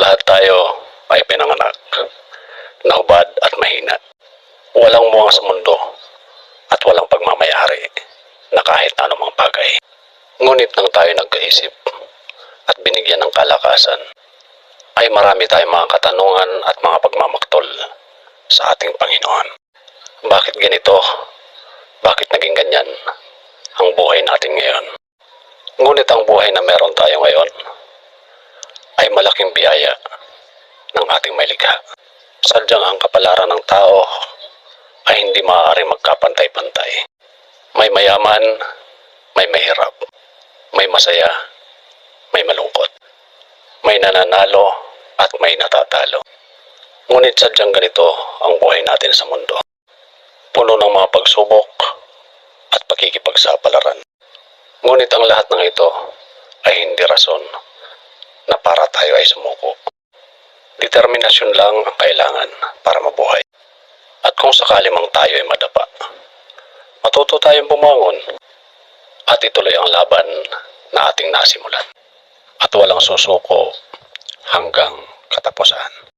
Lahat tayo ay pinanganak na hubad at mahina. Walang muwang sa mundo at walang pagmamayari na kahit anumang bagay. Ngunit nang tayo nagkaisip at binigyan ng kalakasan, ay marami tayong mga katanungan at mga pagmamaktol sa ating Panginoon. Bakit ganito? Bakit naging ganyan ang buhay natin ngayon? Ngunit ang buhay na meron tayo ngayon ay malaking biyaya ng ating may likha. Sadyang ang kapalaran ng tao ay hindi maaaring magkapantay-pantay. May mayaman, may mahirap, may masaya, may malungkot, may nananalo at may natatalo. Ngunit sadyang ganito ang buhay natin sa mundo. Puno ng mga pagsubok at pakikipagsapalaran. Ngunit ang lahat ng ito ay hindi rason na para tayo ay sumuko. Determinasyon lang ang kailangan para mabuhay. At kung sakali mang tayo ay madapa, matuto tayong bumangon at ituloy ang laban na ating nasimulan. At walang susuko hanggang katapusan.